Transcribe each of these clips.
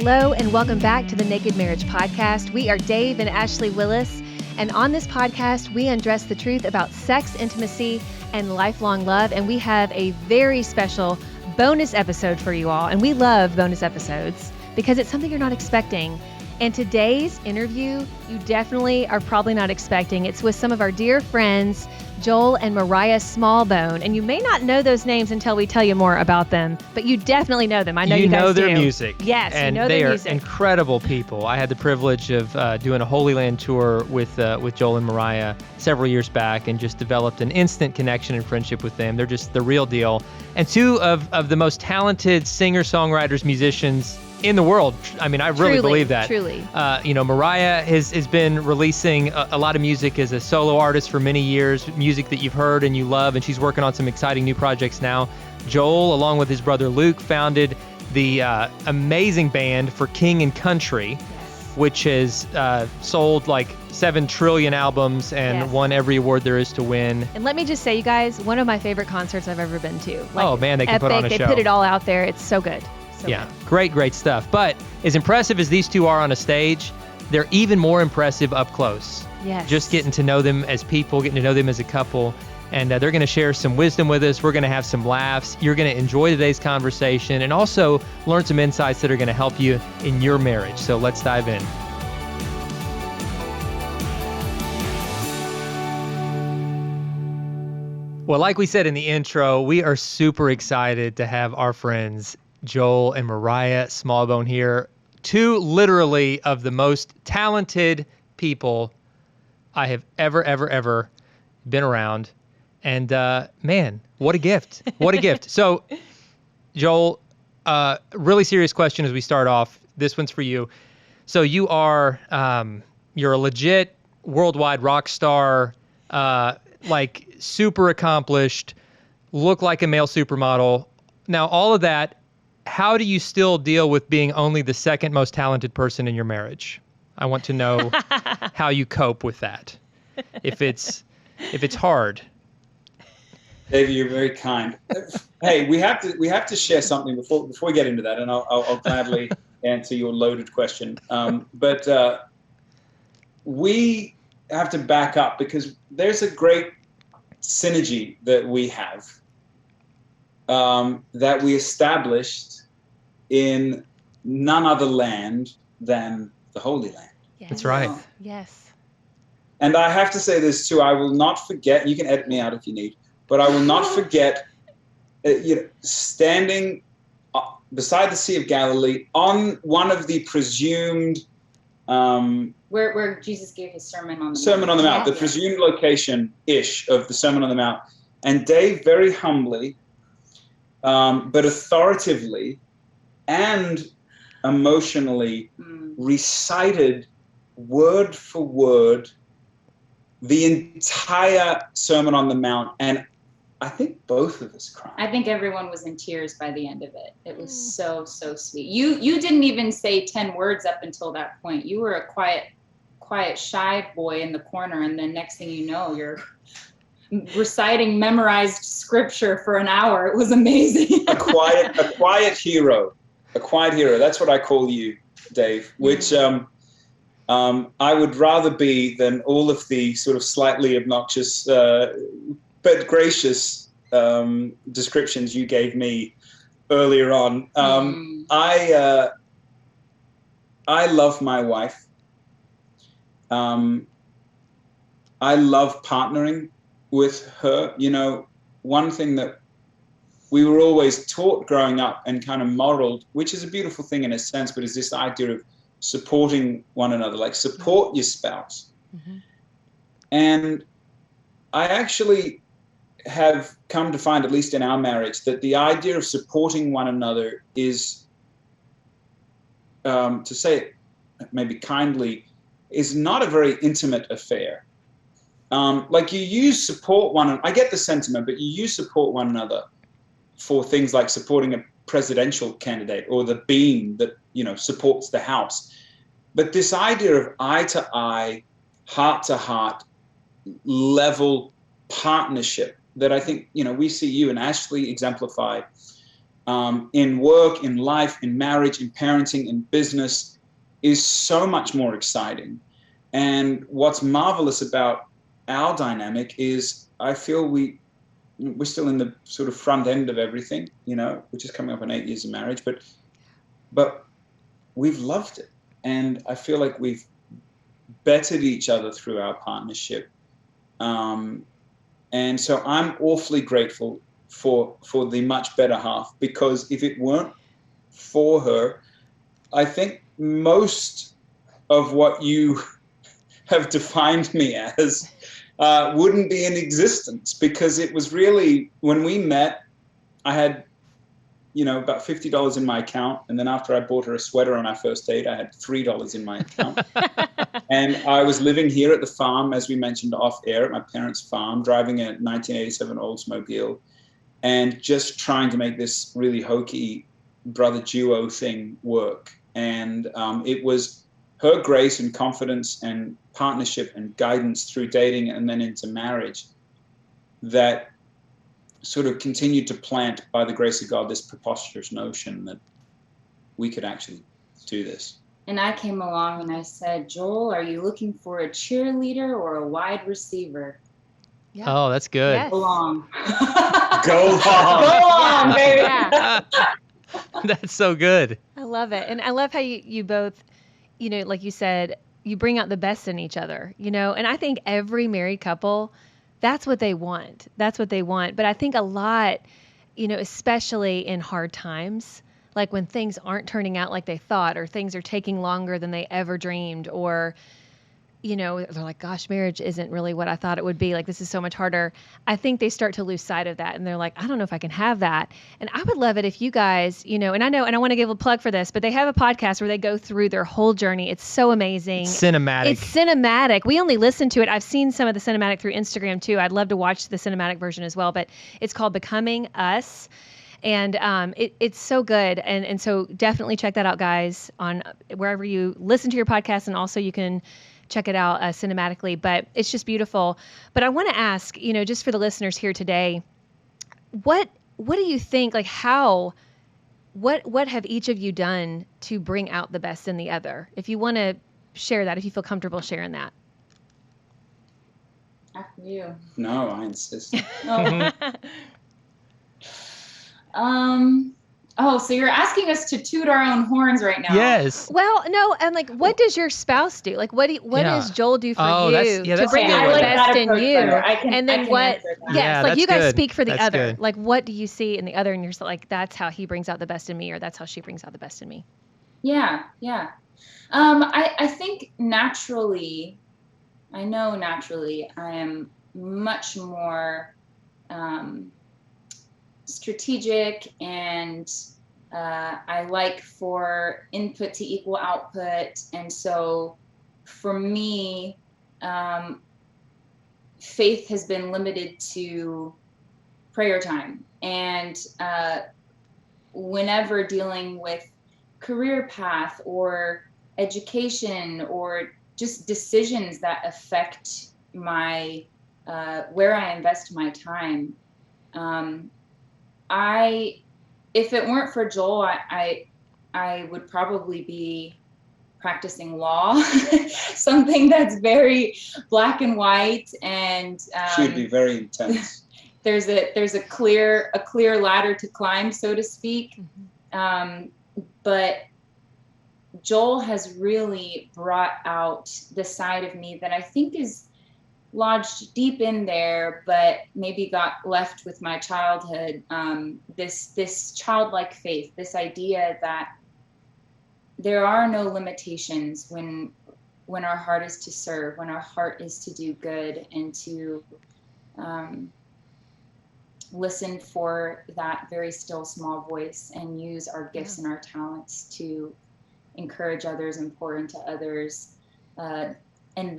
Hello, and welcome back to the Naked Marriage Podcast. We are Dave and Ashley Willis, and on this podcast, we undress the truth about sex, intimacy, and lifelong love, and we have a very special bonus episode for you all, and we love bonus episodes because it's something you're not expecting. And today's interview, you definitely are probably not expecting. It's with some of our dear friends, Joel and Moriah Smallbone. And you may not know those names until we tell you more about them, but you definitely know them. I know you guys do. You know their music. Yes, and you know their music. They are incredible people. I had the privilege of doing a Holy Land tour with Joel and Moriah several years back and just developed an instant connection and friendship with them. They're just the real deal. And two of the most talented singer-songwriters, musicians in the world. I mean, I really believe that. Truly. Moriah has been releasing a lot of music as a solo artist for many years, music that you've heard and you love, and she's working on some exciting new projects now. Joel, along with his brother Luke, founded the amazing band For King and Country, which has sold like 7 trillion albums and won every award there is to win. And let me just say, you guys, one of my favorite concerts I've ever been to. Oh man, they can put on a show. They put it all out there. It's so good. Great stuff. But as impressive as these two are on a stage, they're even more impressive up close. Yes. Just getting to know them as people, getting to know them as a couple. And they're going to share some wisdom with us. We're going to have some laughs. You're going to enjoy today's conversation and also learn some insights that are going to help you in your marriage. So let's dive in. Well, like we said in the intro, we are super excited to have our friends Joel and Moriah Smallbone here. Two literally of the most talented people I have ever been around. And man, what a gift. What a gift. So, Joel, really serious question as we start off. This one's for you. So you are, you're a legit worldwide rock star, like super accomplished, look like a male supermodel. Now, all of that, how do you still deal with being only the second most talented person in your marriage? I want to know how you cope with that. If it's hard. David, you're very kind. Hey, we have to share something before we get into that, and I'll gladly answer your loaded question. But we have to back up because there's a great synergy that we have that we established in none other land than the Holy Land. Yes. That's right. Yes. And I have to say this too, I will not forget, you can edit me out if you need, but I will not forget standing beside the Sea of Galilee on one of the presumed... where Jesus gave his Sermon on the Mount. Sermon on the Mount, the presumed location-ish of the Sermon on the Mount. And Dave very humbly, but authoritatively and emotionally recited word for word the entire Sermon on the Mount, and I think both of us cried. I think everyone was in tears by the end of it. It was so sweet. You didn't even say 10 words up until that point. You were a quiet, shy boy in the corner, and then next thing you know, you're reciting memorized scripture for an hour. It was amazing. a quiet hero. A quiet hero. That's what I call you, Dave, which I would rather be than all of the sort of slightly obnoxious but gracious descriptions you gave me earlier on. I love my wife. I love partnering with her. You know, one thing that we were always taught growing up and kind of modeled, which is a beautiful thing in a sense, but is this idea of supporting one another, like support your spouse. Mm-hmm. And I actually have come to find, at least in our marriage, that the idea of supporting one another is, to say it maybe kindly, is not a very intimate affair. Like you use support I get the sentiment, but you use support one another for things like supporting a presidential candidate or the beam that, supports the house. But this idea of eye to eye, heart to heart, level partnership that I think, we see you and Ashley exemplify in work, in life, in marriage, in parenting, in business is so much more exciting. And what's marvelous about our dynamic is I feel we're still in the sort of front end of everything, you know, which is coming up on 8 years of marriage, but we've loved it. And I feel like we've bettered each other through our partnership. And so I'm awfully grateful for the much better half, because if it weren't for her, I think most of what you have defined me as wouldn't be in existence, because it was really, when we met, I had, you know, about $50 in my account. And then after I bought her a sweater on our first date, I had $3 in my account. And I was living here at the farm, as we mentioned off air, at my parents' farm, driving a 1987 Oldsmobile, and just trying to make this really hokey brother duo thing work. And it was her grace and confidence and partnership and guidance through dating and then into marriage that sort of continued to plant, by the grace of God, this preposterous notion that we could actually do this. And I came along and I said, Joel, are you looking for a cheerleader or a wide receiver? Yeah. Oh, that's good. Yes. Go long. Go long. Go long, baby. Yeah. That's so good. I love it. And I love how you both, you know, like you said, you bring out the best in each other, you know, and I think every married couple, that's what they want. That's what they want. But I think a lot, you know, especially in hard times, like when things aren't turning out like they thought, or things are taking longer than they ever dreamed, or, you know, they're like, gosh, marriage isn't really what I thought it would be. Like, this is so much harder. I think they start to lose sight of that. And they're like, I don't know if I can have that. And I would love it if you guys, you know, and I want to give a plug for this, but they have a podcast where they go through their whole journey. It's so amazing. It's cinematic. It's cinematic. We only listen to it. I've seen some of the cinematic through Instagram too. I'd love to watch the cinematic version as well, but it's called Becoming Us. And it's so good. And so definitely check that out, guys, on wherever you listen to your podcast. And also you can check it out cinematically, but it's just beautiful. But I want to ask, you know, just for the listeners here today, what do you think, like what have each of you done to bring out the best in the other? If you want to share that, if you feel comfortable sharing that. After you. No, I insist. So you're asking us to toot our own horns right now. Yes. Well, no, and like, what does your spouse do? Like, what does Joel do for you to that's bring a good out the one. best in approach you? better. And then what? answer that. Yes, Yeah, like you that's guys good. speak for the That's other. good. Like, what do you see in the other? And you're just like, that's how he brings out the best in me, or that's how she brings out the best in me. Yeah. I think naturally, I am much more strategic, and I like for input to equal output. And so for me, faith has been limited to prayer time. And whenever dealing with career path or education or just decisions that affect my where I invest my time, if it weren't for Joel, I would probably be practicing law, something that's very black and white, and Should be very intense. there's a clear ladder to climb, so to speak. But Joel has really brought out the side of me that I think is lodged deep in there, but maybe got left with my childhood. This childlike faith, this idea that there are no limitations when our heart is to serve, when our heart is to do good, and to listen for that very still small voice and use our gifts and our talents to encourage others and pour into others. And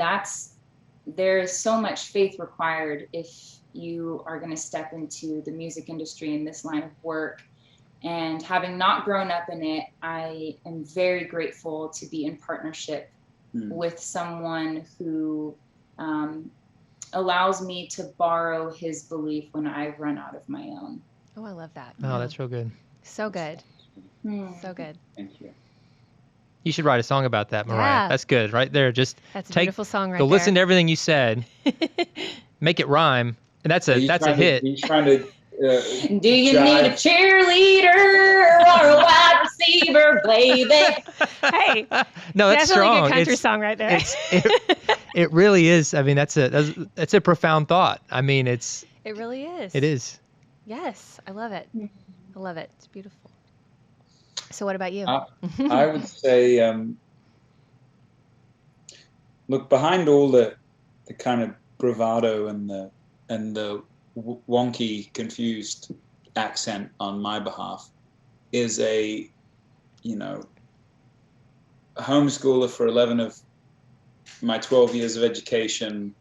there's so much faith required if you are going to step into the music industry in this line of work. And having not grown up in it, I am very grateful to be in partnership with someone who allows me to borrow his belief when I've run out of my own. Oh, I love that. Oh, that's real good. So good. So good. Thank you. You should write a song about that, Moriah. Yeah. That's good right there. Just That's a take, beautiful song right go there. listen to everything you said, make it rhyme, and that's a hit. Are you trying to Do you need a cheerleader or a wide receiver, baby? Hey, No, that's definitely strong. a good country It's- song right there. It really is. I mean, that's a profound thought. I mean, it really is. is. Yes, I love it. I love it. It's beautiful. So what about you? I would say, look, behind all the kind of bravado and the wonky, confused accent on my behalf is a homeschooler for 11 of my 12 years of education,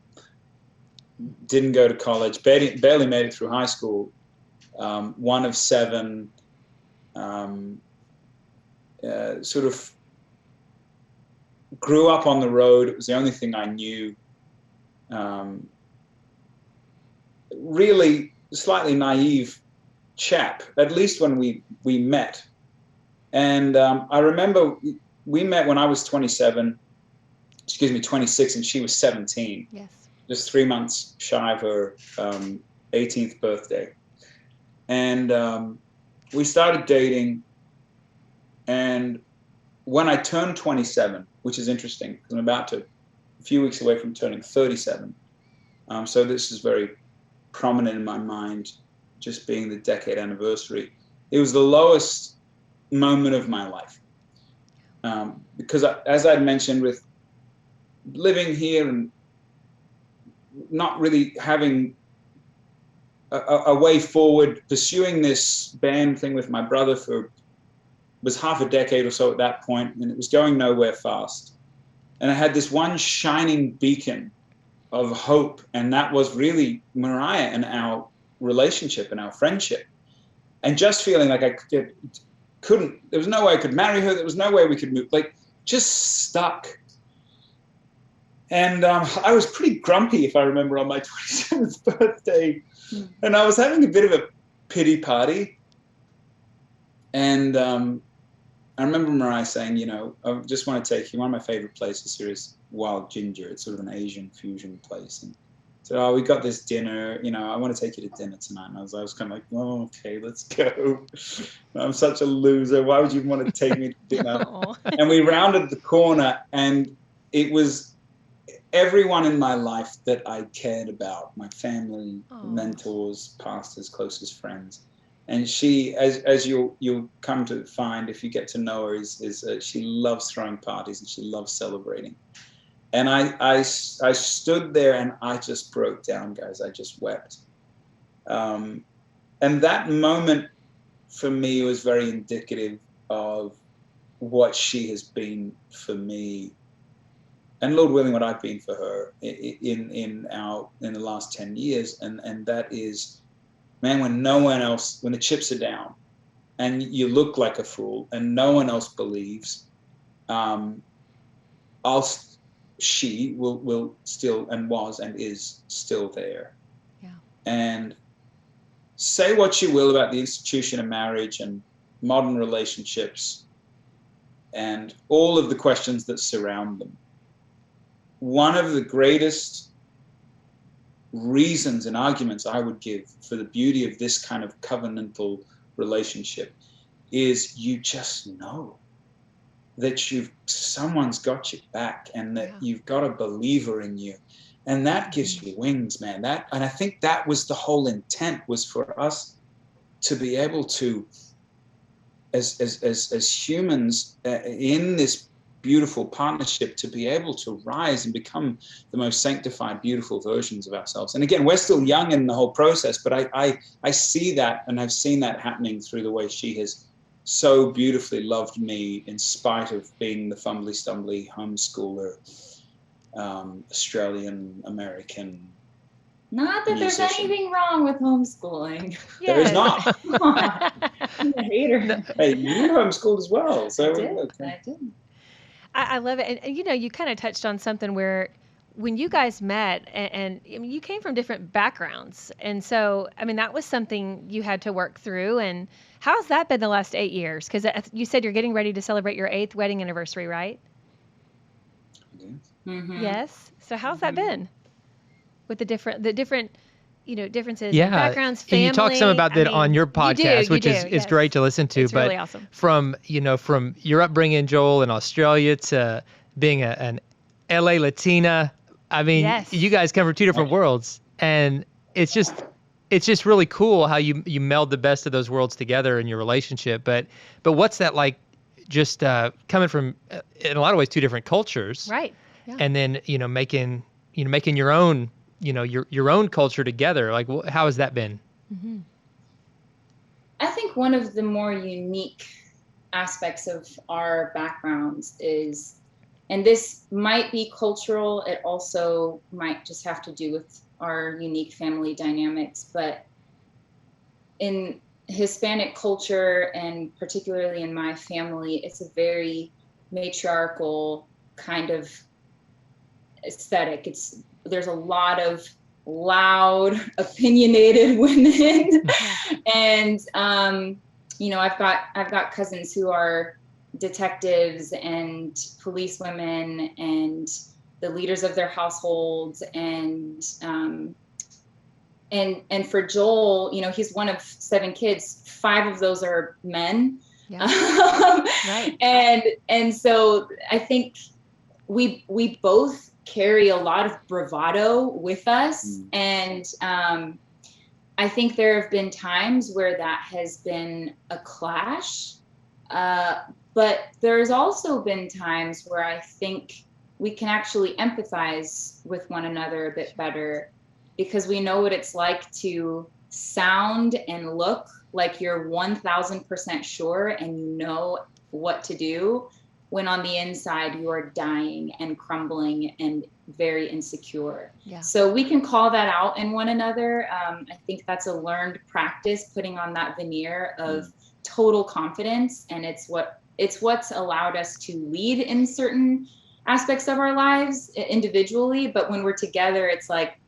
didn't go to college, barely made it through high school, one of 7, sort of grew up on the road. It was the only thing I knew. Really slightly naive chap, at least when we met. And I remember we met when I was 26, and she was 17. Yes. Just 3 months shy of her 18th birthday. And we started dating. And when I turned 27, which is interesting, because I'm a few weeks away from turning 37. So this is very prominent in my mind, just being the decade anniversary. It was the lowest moment of my life. Because as I'd mentioned, with living here and not really having a way forward, pursuing this band thing with my brother was half a decade or so at that point, and it was going nowhere fast. And I had this one shining beacon of hope, and that was really Moriah and our relationship and our friendship. And just feeling like I couldn't, there was no way I could marry her, there was no way we could move, like just stuck. And I was pretty grumpy, if I remember, on my 27th birthday. And I was having a bit of a pity party. And I remember Moriah saying, I just want to take you. One of my favorite places here is Wild Ginger. It's sort of an Asian fusion place. And so, we got this dinner. I want to take you to dinner tonight. And I was kind of like, oh, okay, let's go. I'm such a loser. Why would you want to take me to dinner? And we rounded the corner, and it was everyone in my life that I cared about, my family, mentors, pastors, closest friends. And she, as you'll come to find if you get to know her, is she loves throwing parties and she loves celebrating. And I stood there and I just broke down, guys. I just wept. And that moment for me was very indicative of what she has been for me, and Lord willing, what I've been for her in the last 10 years. And that is, man, when no one else, when the chips are down and you look like a fool and no one else believes, she will still, and was and is still there. Yeah. And say what you will about the institution of marriage and modern relationships and all of the questions that surround them. One of the greatest reasons and arguments I would give for the beauty of this kind of covenantal relationship is you just know that someone's got your back and that you've got a believer in you, and that gives you wings, man. And I think that was the whole intent, was for us to be able to, as humans in this beautiful partnership, to be able to rise and become the most sanctified, beautiful versions of ourselves. And again, we're still young in the whole process, but I see that, and I've seen that happening through the way she has so beautifully loved me in spite of being the fumbly stumbly homeschooler, Australian American. Not that musician. There's anything wrong with homeschooling. Yes. There is not. I'm a hater. Hey, you homeschooled as well. So I did. okay. I did. I love it. And you kind of touched on something where when you guys met, and I mean, you came from different backgrounds, and so I mean that was something you had to work through. And how's that been the last 8 years? Because you said you're getting ready to celebrate your 8th wedding anniversary, right? Mm-hmm. Yes. So how's that been with the different differences in Yeah, backgrounds, family? you talk some about that on your podcast, which is yes. great to listen to. It's but really awesome. from your upbringing, Joel, in Australia, to being an LA Latina, I mean, Yes. you guys come from two different worlds, and it's just really cool how you meld the best of those worlds together in your relationship. But what's that like? Just coming from, in a lot of ways, two different cultures, Right. Yeah. and then making your own. Your own culture together. Like, how has that been? Mm-hmm. I think one of the more unique aspects of our backgrounds is, and this might be cultural, it also might just have to do with our unique family dynamics, but in Hispanic culture, and particularly in my family, it's a very matriarchal kind of aesthetic. There's a lot of loud, opinionated women, and I've got cousins who are detectives and police women and the leaders of their households, and for Joel, he's one of 7 kids. 5 of those are men, Yeah. Right. and so I think we both carry a lot of bravado with us. And I think there have been times where that has been a clash. But there's also been times where I think we can actually empathize with one another a bit better, because we know what it's like to sound and look like you're 1000% sure and you know what to do, when on the inside you are dying and crumbling and very insecure. Yeah. So we can call that out in one another. I think that's a learned practice, putting on that veneer of total confidence, and it's what's allowed us to lead in certain aspects of our lives individually. But when we're together, it's like,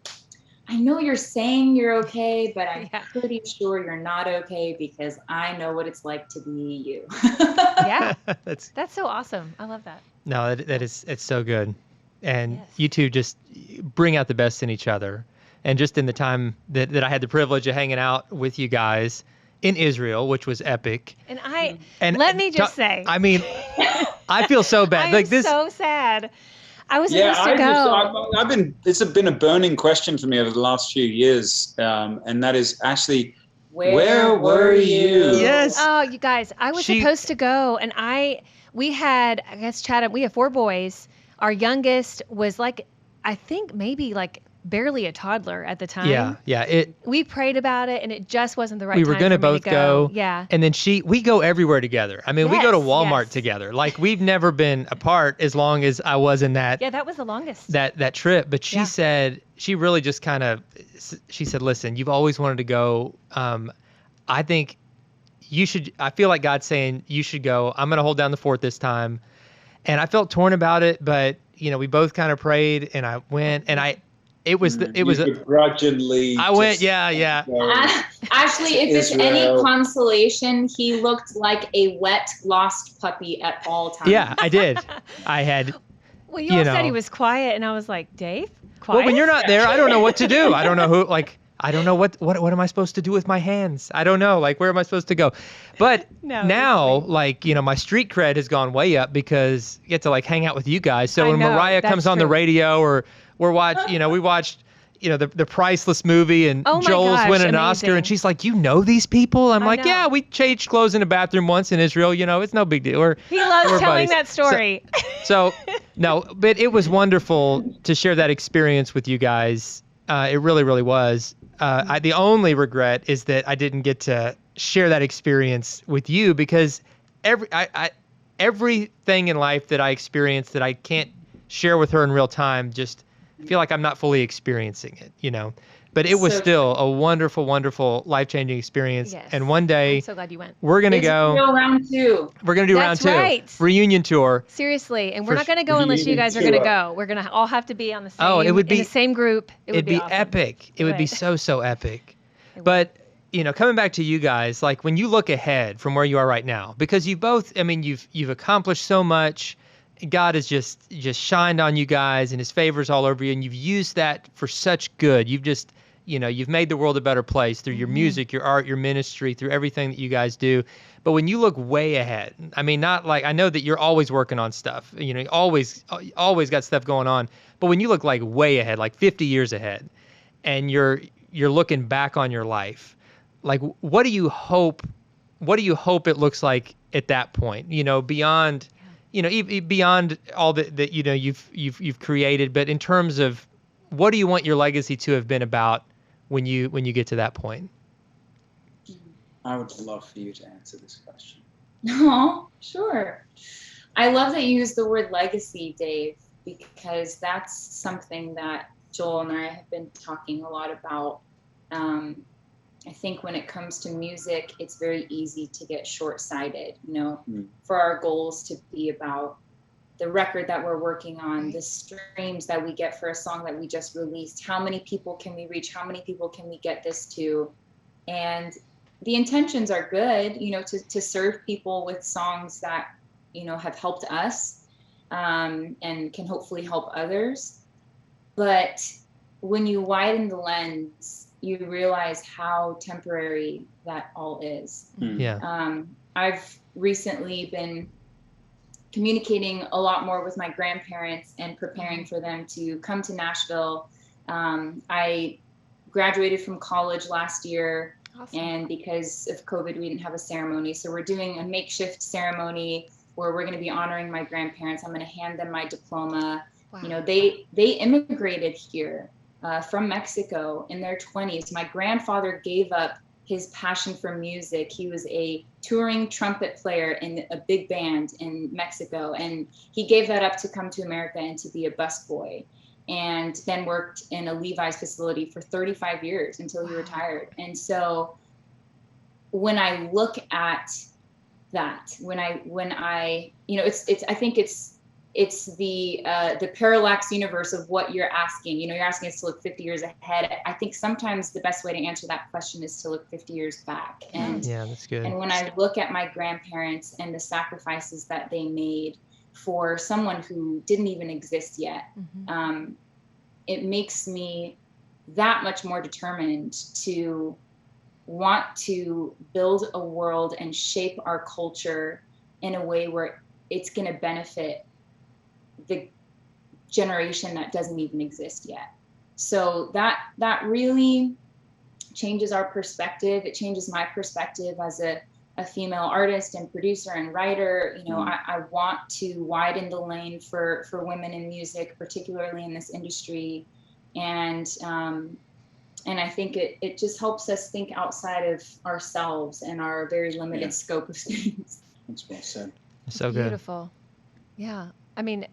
I know you're saying you're okay, but I'm pretty sure you're not okay, because I know what it's like to be you. Yeah. That's so awesome. I love that. No, it's so good. And you two just bring out the best in each other. And just in the time that I had the privilege of hanging out with you guys in Israel, which was epic. And let me just say, I mean, I feel so bad. I'm so sad. I was supposed to go. It's been a burning question for me over the last few years, and that is, Ashley, where were you? Yes. Oh, you guys, I was supposed to go, and we had 4 boys. Our youngest was I think maybe barely a toddler at the time. Yeah. We prayed about it, and it just wasn't the right time. We were going to both go. Yeah. And then we go everywhere together. I mean, we go to Walmart together. We've never been apart as long as I was in that. Yeah, that was the longest. That trip. But she said, she really just she said, listen, you've always wanted to go. I think you should. I feel like God's saying you should go. I'm going to hold down the fort this time. And I felt torn about it, but we both kind of prayed, and I went, and it was begrudgingly. I went, yeah. Ashley, if it's any consolation, he looked like a wet, lost puppy at all times. Yeah, I did. I had. Well, you all said he was quiet, and I was like, Dave, quiet. Well, when you're not there, I don't know what to do. I don't know who. I don't know what am I supposed to do with my hands? I don't know. Where am I supposed to go? But now, my street cred has gone way up because you get to hang out with you guys. So when Mariah comes on the radio, or we watched the Priceless movie, and Joel's winning an Oscar, and she's like, these people? I'm like, yeah, we changed clothes in a bathroom once in Israel. It's no big deal. He loves telling that story. So no, but it was wonderful to share that experience with you guys. It really, really was. The only regret is that I didn't get to share that experience with you, because everything in life that I experienced that I can't share with her in real time, just feel like I'm not fully experiencing it, But it was So still a wonderful, wonderful, life-changing experience. Yes. And one day I'm so glad you went. we're going to It's go. round 2. We're going to do That's round 2. right. Reunion tour. Seriously, and For we're not going to go unless you reunion guys are going to tour. go. We're going to all have to be on the same. Oh, it would in be- the same group. It would It'd be awesome. epic. It would be would. so epic. It But, you know, coming back to you guys, like when you look ahead from where you are right now, because you both, I mean, you've accomplished so much. God has just shined on you guys and his favors all over you, and you've used that for such good. You've just, you know, you've made the world a better place through your music, your art, your ministry, through everything that you guys do. But when you look way ahead, I mean, not like, I know that you're always working on stuff, you know, always got stuff going on. But when you look like way ahead, like 50 years ahead, and you're looking back on your life, like what do you hope it looks like at that point, you know, beyond, you know, beyond all that you know you've created, but in terms of what do you want your legacy to have been about when you get to that point? I would love for you to answer this question. No, sure. I love that you use the word legacy, Dave, because that's something that Joel and I have been talking a lot about. I think when it comes to music, it's very easy to get short-sighted, you know, for our goals to be about the record that we're working on, the streams that we get for a song that we just released. How many people can we reach? How many people can we get this to? And the intentions are good, you know, to serve people with songs that, you know, have helped us and can hopefully help others. But when you widen the lens, you realize how temporary that all is. Yeah. I've recently been communicating a lot more with my grandparents and preparing for them to come to Nashville. I graduated from college last year. Awesome. And because of COVID, we didn't have a ceremony. So we're doing a makeshift ceremony where we're going to be honoring my grandparents. I'm going to hand them my diploma. Wow. You know, they immigrated here from Mexico in their 20s. My grandfather gave up his passion for music. He was a touring trumpet player in a big band in Mexico. And he gave that up to come to America and to be a busboy. And then worked in a Levi's facility for 35 years until he retired. And so when I look at that, when I, you know, I think it's the parallax universe of what you're asking. You know, you're asking us to look 50 years ahead. I think sometimes the best way to answer that question is to look 50 years back. And yeah, that's good. And when I look at my grandparents and the sacrifices that they made for someone who didn't even exist yet, it makes me that much more determined to want to build a world and shape our culture in a way where it's going to benefit the generation that doesn't even exist yet. So that really changes our perspective. It changes my perspective as a female artist and producer and writer. You know, I want to widen the lane for women in music, particularly in this industry. And I think it just helps us think outside of ourselves and our very limited scope of things. That's well said. So good. Beautiful. Yeah. I mean,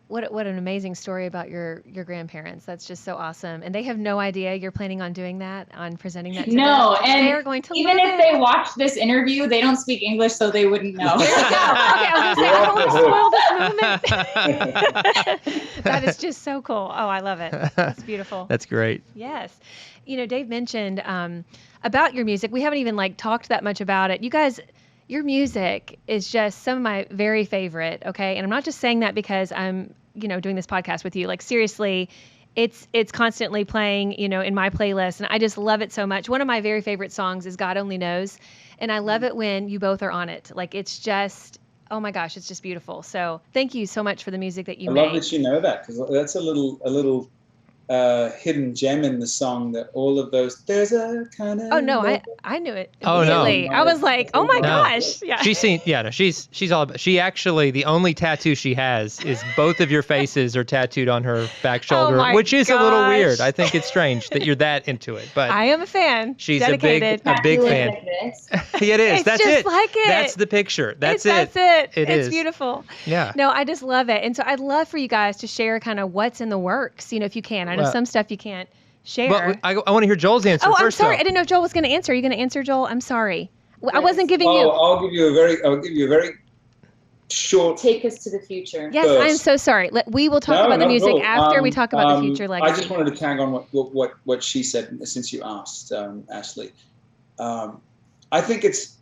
what an amazing story about your grandparents. That's just so awesome. And they have no idea you're planning on doing that, on presenting that to them. No, and they're going to even if they watch this interview, they don't speak English, so they wouldn't know. There you go. Okay, I was going to say, I don't want to spoil this moment. That is just so cool. Oh, I love it. That's beautiful. That's great. Yes. You know, Dave mentioned about your music. We haven't even talked that much about it. You guys, your music is just some of my very favorite. Okay. And I'm not just saying that because I'm, doing this podcast with you. Like, seriously, it's constantly playing, in my playlist, and I just love it so much. One of my very favorite songs is God Only Knows. And I love it when you both are on it. Like, it's just, oh my gosh, it's just beautiful. So thank you so much for the music that you made. I love that you know that, because that's a little hidden gem in the song, that all of those, there's a kind of... Oh, no, I knew it immediately. Oh, no. I was like, oh my gosh. Yeah. She's all about, she actually, the only tattoo she has is both of your faces are tattooed on her back shoulder, which is a little weird. I think it's strange that you're that into it, but I am a fan. She's dedicated. a big fan. Yeah, it is. It's that's just it. like it. That's the picture. That's it. It's is beautiful. Yeah. No, I just love it. And so I'd love for you guys to share kind of what's in the works, if you can. I know some stuff you can't share. Well, I want to hear Joel's answer Oh, first. I'm sorry. Though. I didn't know if Joel was going to answer. Are you going to answer, Joel? I'm sorry. I wasn't giving Oh, you. I'll give you a very short. Take us to the future. Yes, first. I am so sorry. We will talk No, about the not at music all. after we talk about the future legacy. I just wanted to tag on what she said since you asked, Ashley. I think it's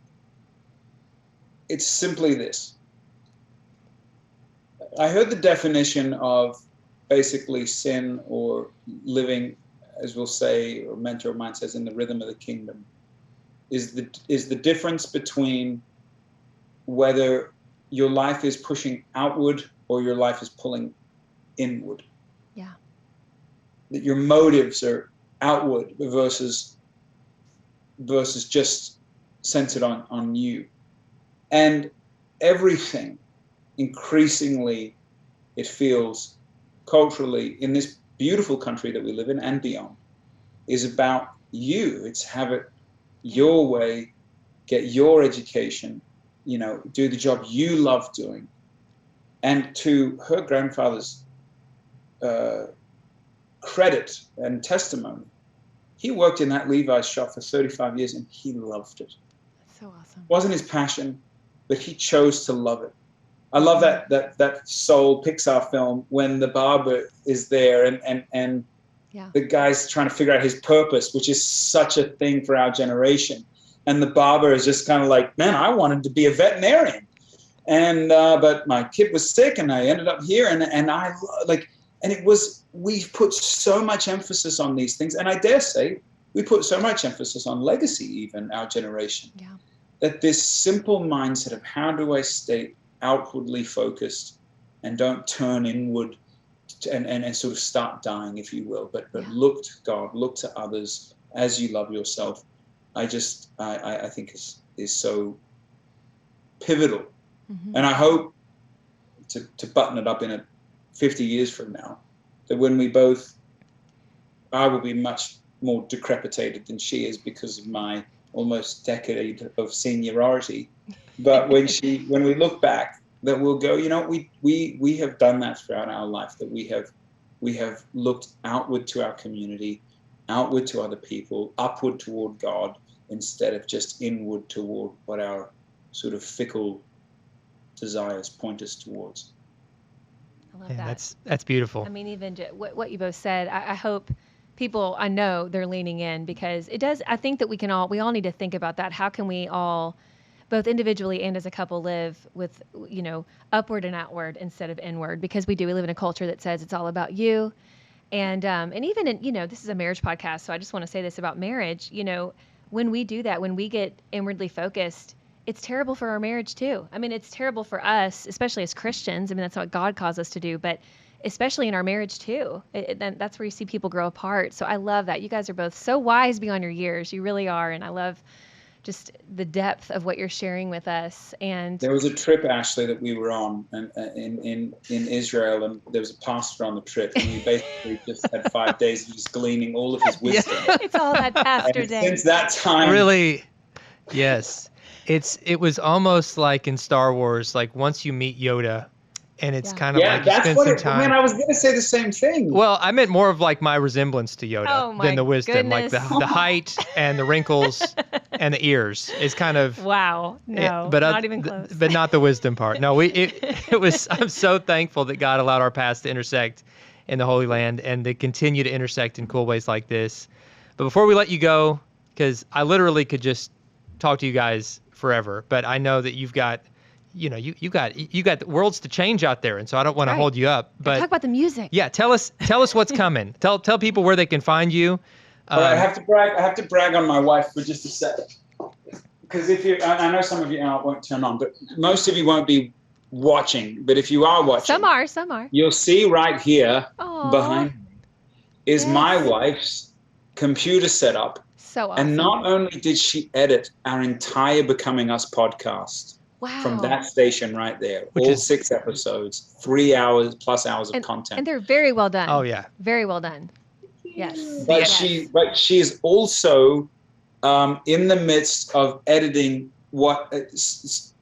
simply this. I heard the definition of basically sin, or living, as we'll say, or mentor of mine says, in the rhythm of the kingdom, is the difference between whether your life is pushing outward or your life is pulling inward. Yeah. That your motives are outward versus just centered on you. And everything, increasingly, it feels culturally, in this beautiful country that we live in and beyond, is about you. It's have it your way, get your education, do the job you love doing. And to her grandfather's credit and testimony, he worked in that Levi's shop for 35 years and he loved it. That's so awesome. It wasn't his passion, but he chose to love it. I love that Soul Pixar film when the barber is there and the guy's trying to figure out his purpose, which is such a thing for our generation. And the barber is just kind of like, man, I wanted to be a veterinarian. And but my kid was sick and I ended up here we've put so much emphasis on these things. And I dare say we put so much emphasis on legacy, even our generation, that this simple mindset of how do I stay outwardly focused and don't turn inward and sort of start dying, if you will, but look to God, look to others as you love yourself. I think is so pivotal. Mm-hmm. And I hope to button it up in 50 years from now, that when I will be much more decrepitated than she is because of my almost decade of seniority. But when we look back, that we'll go, we have done that throughout our life, that we have looked outward to our community, outward to other people, upward toward God, instead of just inward toward what our sort of fickle desires point us towards. I love that. That's beautiful. I mean, even what you both said, I hope people, I know they're leaning in, because it does, I think that we all need to think about that. How can we all, both individually and as a couple, live with, upward and outward instead of inward? Because we live in a culture that says it's all about you. And even in, this is a marriage podcast, so I just want to say this about marriage. When we do that, when we get inwardly focused, it's terrible for our marriage too. I mean, it's terrible for us, especially as Christians. I mean, that's what God calls us to do, but especially in our marriage too. That's where you see people grow apart. So I love that. You guys are both so wise beyond your years. You really are. And I love just the depth of what you're sharing with us. And there was a trip, Ashley, that we were on in Israel, and there was a pastor on the trip, and we basically just had 5 days of just gleaning all of his wisdom. It's all that pastor day. Since that time, really, yes, it was almost like in Star Wars, like once you meet Yoda, and it's kind of like you spend some time. Man, I was going to say the same thing. Well, I meant more of like my resemblance to Yoda than the wisdom. Goodness. Like the height and the wrinkles and the ears is kind of. Wow. No, not even close. But not the wisdom part. No, it was. I'm so thankful that God allowed our paths to intersect in the Holy Land and to continue to intersect in cool ways like this. But before we let you go, because I literally could just talk to you guys forever, but I know that you've got. You got worlds to change out there, and so I don't want to hold you up. But talk about the music. Yeah, tell us what's coming. Tell people where they can find you. I have to brag on my wife for just a second, because I know some of you won't turn on, but most of you won't be watching. But if you are watching, some are. You'll see right here behind me is Yes. my wife's computer setup. So awesome. And not only did she edit our entire Becoming Us podcast. Wow. From that station right there, all 6 episodes, 3 hours plus hours of content, and they're very well done. Oh yeah, very well done. Yes, but she is also in the midst of editing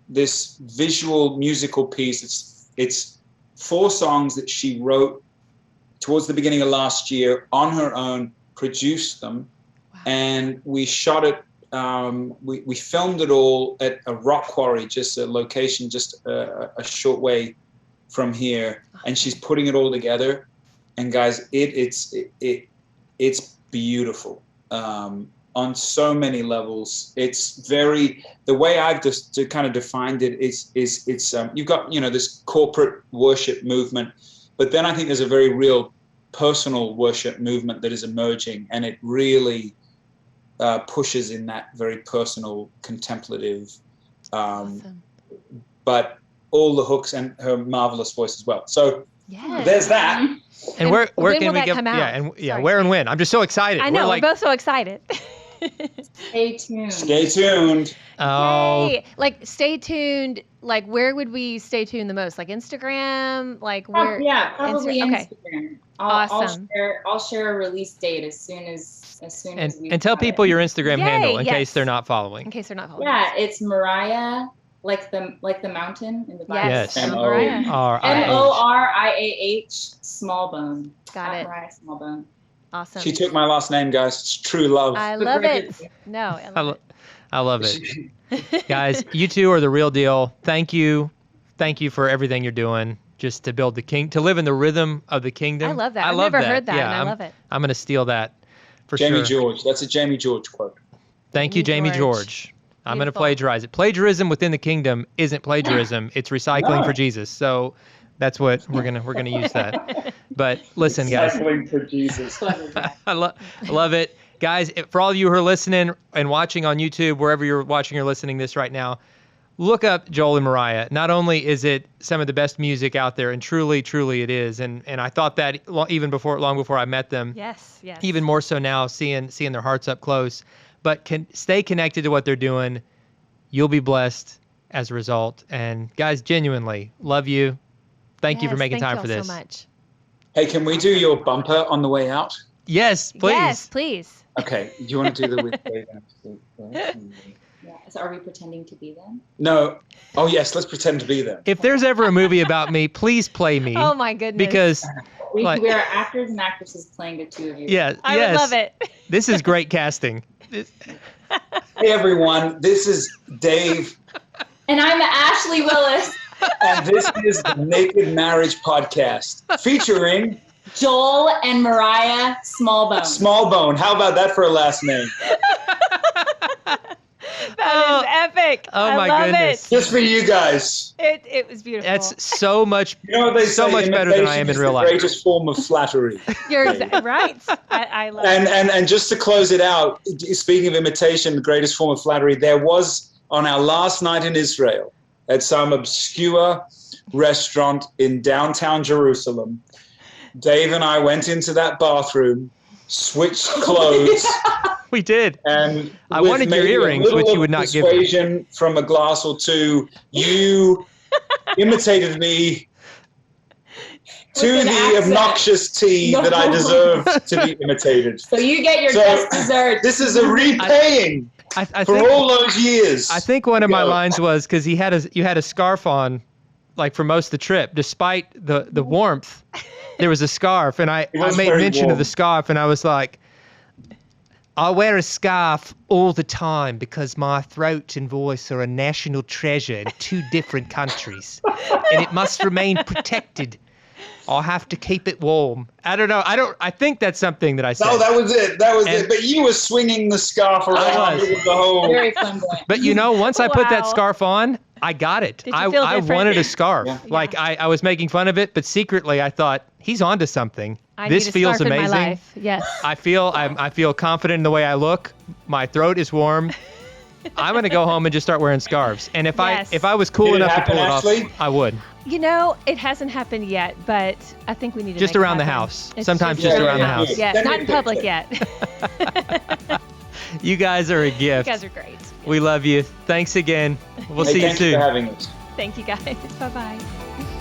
this visual musical piece. It's 4 songs that she wrote towards the beginning of last year on her own, produced them, Wow. and we shot it. We filmed it all at a rock quarry, just a location just a short way from here, and she's putting it all together. And guys, it's beautiful on so many levels. It's the way I've just kind of defined it is you've got this corporate worship movement, but then I think there's a very real personal worship movement that is emerging, and it really pushes in that very personal, contemplative, Awesome. but all the hooks and her marvelous voice as well. So Yes. there's that. And where when can will we that get? come out? Sorry. Where and when? I'm just so excited. I know, We're we're both so excited. Stay tuned. Stay tuned. oh, Yay! Like, stay tuned. Like, where would we stay tuned the most? Like Instagram? Like, where? Yeah, probably Okay. Instagram. Awesome. I'll share a release date as soon as we and tell have people it. your Instagram Yay, handle in yes. case they're not In following. case they're not following. Yeah, it's Mariah, like the mountain in the Bible. Yes. Yes. Mariah. Moriah Smallbone. Got it. Mariah Smallbone. Awesome. She took my last name, guys. It's true love. I love it. No, I love I love it. Guys, you two are the real deal. Thank you for everything you're doing just to build the king, to live in the rhythm of the kingdom. I love that. I I've love never that. heard that, Yeah, and I love it. I'm going to steal that for Jamie sure. George. That's a Jamie George quote. Thank you, Jamie Jamie George. George. I'm going to Beautiful. plagiarize it. Plagiarism within the kingdom isn't plagiarism. It's recycling No. for Jesus. So that's what we're gonna use that. But listen, guys, Cycling for Jesus. Clever guy. I love it. Guys, for all of you who are listening and watching on YouTube, wherever you're watching or listening this right now, look up Joel and Moriah. Not only is it some of the best music out there, and truly, truly it is, and I thought that even long before I met them, Yes, yes. even more so now, seeing their hearts up close. But stay connected to what they're doing. You'll be blessed as a result. And guys, genuinely love you. Thank you for Yes, making time y'all for this. so much. Hey, can we do your bumper on the way out? Yes, please. Yes, please. Okay. Do you want to do the with Dave Ashley? Yeah. So are we pretending to be them? No. Oh yes, let's pretend to be them. If there's ever a movie about me, please play me. Oh my goodness. Because We Like- are actors and actresses playing the two of you. I would love it. This is great casting. Hey everyone, this is Dave, And I'm Ashley Willis. and this is the Naked Marriage Podcast featuring Joel and Moriah Smallbone. Smallbone. How about that for a last name? That is epic. Oh I my love goodness. Just for you guys. It was beautiful. That's so much. You know what they So say, much better than I am imitation in is real the life. greatest form of flattery. You're right. I love it. And just to close it out, speaking of imitation, the greatest form of flattery, there was on our last night in Israel at some obscure restaurant in downtown Jerusalem, Dave and I went into that bathroom, switched clothes, We did. and I with wanted your maybe a earrings, little which you of would not give me. persuasion from a glass or two, you imitated me to With an the accent. obnoxious T that I No. deserve to be imitated. So you get your So, just desserts. This is a repaying I for think all those years. I think one of my Go. lines was because you had a scarf on, like for most of the trip, despite the warmth. There was a scarf, and I was made very mention warm. of the scarf, and I was like, I wear a scarf all the time because my throat and voice are a national treasure in 2 different countries, and it must remain protected. I'll have to keep it warm. I don't know. I think that's something that I said. No, that was it. That was And- it. But you were swinging the scarf around. was. It was the whole. Very flamboyant. But you know, once I put that Wow. scarf on, I got it. Did you feel I different? wanted a scarf. Yeah. Like I was making fun of it, but secretly I thought he's onto something. I This need a feels scarf amazing. In my life. Yes. I feel confident in the way I look. My throat is warm. I'm gonna go home and just start wearing scarves. And if Yes. I was cool Did it enough to happen, pull it Ashley? off, I would. You know, it hasn't happened yet, but I think we need to Just make it around the happen. house. It's Sometimes just around the house. Yeah, Send me not a in public picture. yet. You guys are a You gift. guys are great. We love you. Thanks again. We'll Hey, see you thank you soon. for having us. Thank you guys. Bye-bye.